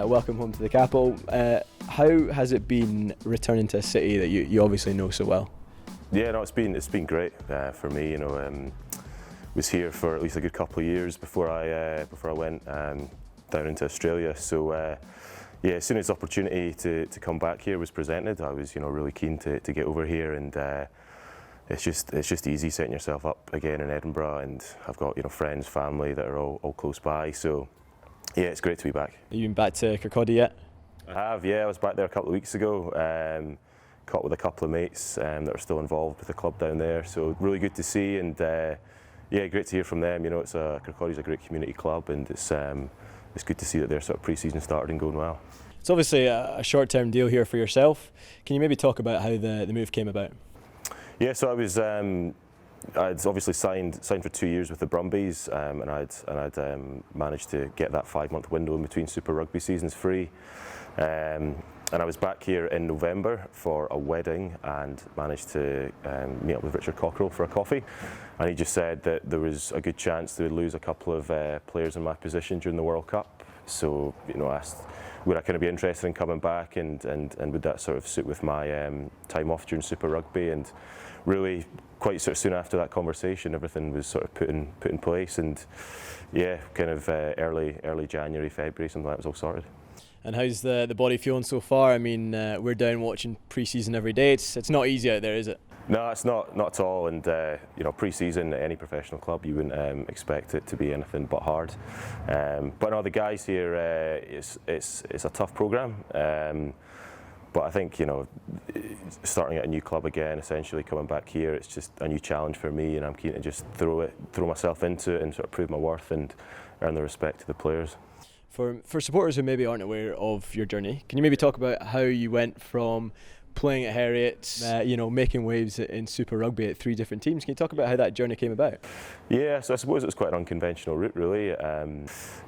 welcome home to the capital. How has it been returning to a city that you obviously know so well? Yeah, no, it's been great for me. Was here for at least a good couple of years before I went down into Australia. So yeah, as soon as the opportunity to come back here was presented, I was really keen to get over here, and it's just easy setting yourself up again in Edinburgh, and I've got friends, family that are all close by. So yeah, it's great to be back. Have you been back to Kirkcaldy yet? I have, yeah. I was back there a couple of weeks ago. Caught with a couple of mates that are still involved with the club down there. So really good to see, and yeah, great to hear from them. Kirkcaldy's a great community club, and it's good to see that their sort of pre-season started and going well. It's obviously a short-term deal here for yourself. Can you maybe talk about how the move came about? Yeah, so I'd obviously signed for 2 years with the Brumbies, and I'd managed to get that 5-month window in between Super Rugby seasons free. And I was back here in November for a wedding and managed to meet up with Richard Cockerell for a coffee. And he just said that there was a good chance they would lose a couple of players in my position during the World Cup. So, asked would I kind of be interested in coming back, and would that sort of suit with my time off during Super Rugby. And really, quite sort of soon after that conversation, everything was sort of put in place. And yeah, kind of early January, February, something like that was all sorted. And how's the body feeling so far? I mean, we're down watching pre-season every day. It's not easy out there, is it? No, it's not at all. And pre-season at any professional club, you wouldn't expect it to be anything but hard. But no, the guys here, it's a tough programme. But I think starting at a new club again, essentially coming back here, it's just a new challenge for me, and I'm keen to just throw myself into it and sort of prove my worth and earn the respect of the players. For supporters who maybe aren't aware of your journey, can you maybe talk about how you went from playing at Heriots, making waves in Super Rugby at 3 different teams? Can you talk about how that journey came about? Yeah, so I suppose it was quite an unconventional route, really.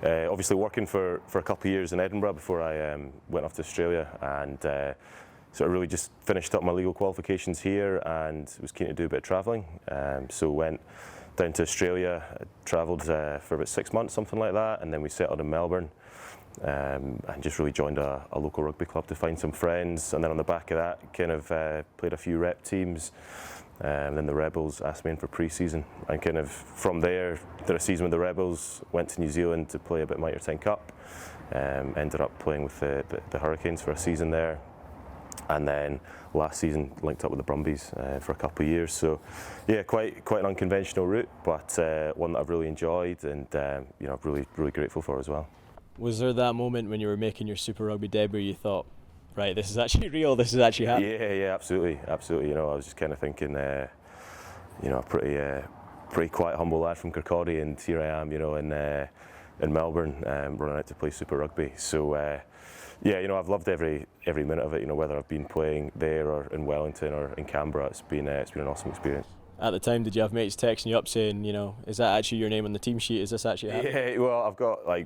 Obviously working for a couple of years in Edinburgh before I went off to Australia, and sort of really just finished up my legal qualifications here and was keen to do a bit of travelling. So went down to Australia, travelled for about 6 months, something like that, and then we settled in Melbourne. And just really joined a local rugby club to find some friends, and then on the back of that kind of played a few rep teams, and then the Rebels asked me in for pre-season, and kind of from there did a season with the Rebels, went to New Zealand to play a bit of Mitre 10 Cup, ended up playing with the Hurricanes for a season there, and then last season linked up with the Brumbies for a couple of years. So yeah, quite an unconventional route, but one that I've really enjoyed, and really grateful for as well. Was there that moment when you were making your Super Rugby debut where you thought, right, this is actually real, this is actually happening? Yeah, absolutely. I was just kind of thinking, a pretty quiet, humble lad from Kirkcaldy, and here I am, in Melbourne, running out to play Super Rugby. So yeah, I've loved every minute of it. Whether I've been playing there or in Wellington or in Canberra, it's been an awesome experience. At the time, did you have mates texting you up saying, is that actually your name on the team sheet? Is this actually happening? Yeah, well, I've got a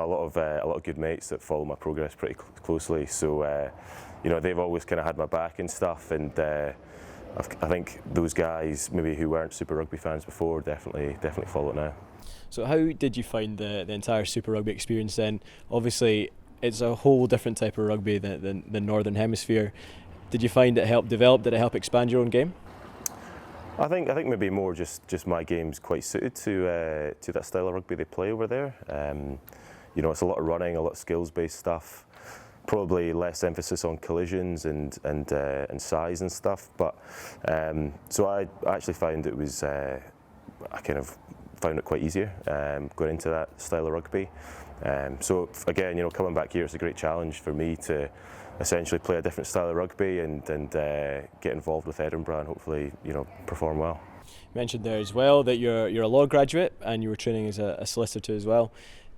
lot of good mates that follow my progress pretty closely. So they've always kind of had my back and stuff, and I think those guys maybe who weren't Super Rugby fans before definitely follow it now. So how did you find the entire Super Rugby experience then? Obviously, it's a whole different type of rugby than the Northern Hemisphere. Did you find it helped develop? Did it help expand your own game? I think maybe more just my game's quite suited to that style of rugby they play over there. It's a lot of running, a lot of skills-based stuff. Probably less emphasis on collisions and size and stuff. But so I actually found it was I kind of found it quite easier going into that style of rugby. So again, coming back here, it's a great challenge for me to essentially play a different style of rugby and get involved with Edinburgh and hopefully perform well. You mentioned there as well that you're a law graduate and you were training as a solicitor as well.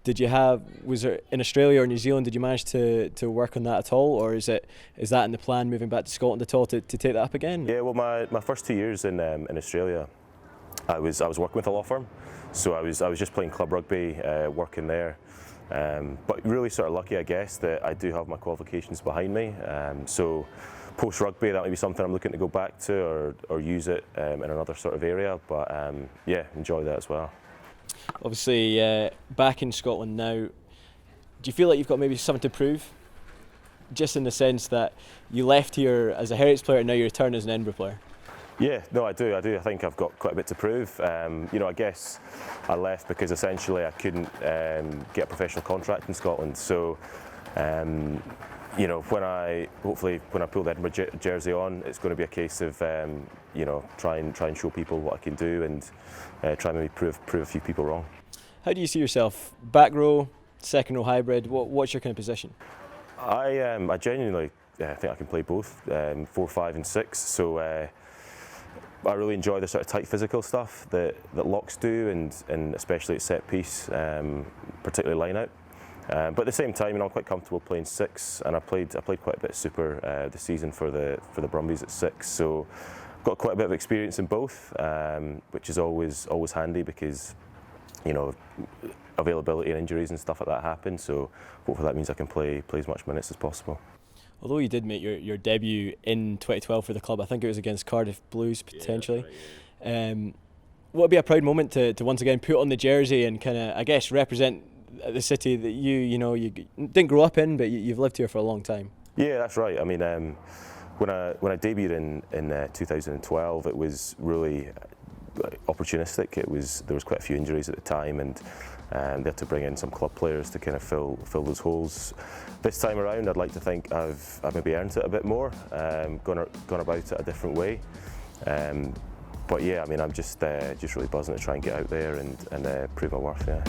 Was there in Australia or New Zealand, did you manage to work on that at all, or is that in the plan moving back to Scotland at all to take that up again? Yeah, well, my first 2 years in Australia, I was working with a law firm, so I was just playing club rugby, working there. But really sort of lucky, I guess, that I do have my qualifications behind me. So post-rugby, that might be something I'm looking to go back to or use it in another sort of area. But yeah, enjoy that as well. Obviously, back in Scotland now, Do you feel like you've got maybe something to prove? Just in the sense that you left here as a Heritage player and now you return as an Edinburgh player. Yeah, no, I do. I think I've got quite a bit to prove. I guess I left because essentially I couldn't get a professional contract in Scotland. So, when I pull the Edinburgh jersey on, it's going to be a case of try and show people what I can do and try and maybe prove a few people wrong. How do you see yourself? Back row, second row hybrid? What's your kind of position? I genuinely think I can play both, 4, 5 and 6. So I really enjoy the sort of tight physical stuff that locks do, and especially at set piece, particularly line out. But at the same time, I'm quite comfortable playing 6, and I played quite a bit of Super this season for the Brumbies at 6. So I've got quite a bit of experience in both, which is always handy because availability and injuries and stuff like that happen. So hopefully that means I can play as much minutes as possible. Although you did make your debut in 2012 for the club, I think it was against Cardiff Blues potentially. Yeah, that's right, yeah. What would be a proud moment to once again put on the jersey and kind of, I guess, represent the city that you didn't grow up in, but you've lived here for a long time? Yeah, that's right. I mean, when I debuted in 2012, it was really opportunistic. There was quite a few injuries at the time, and they had to bring in some club players to kind of fill those holes. This time around, I'd like to think I've maybe earned it a bit more, gone about it a different way. But yeah, I mean, I'm just really buzzing to try and get out there and prove my worth. Yeah.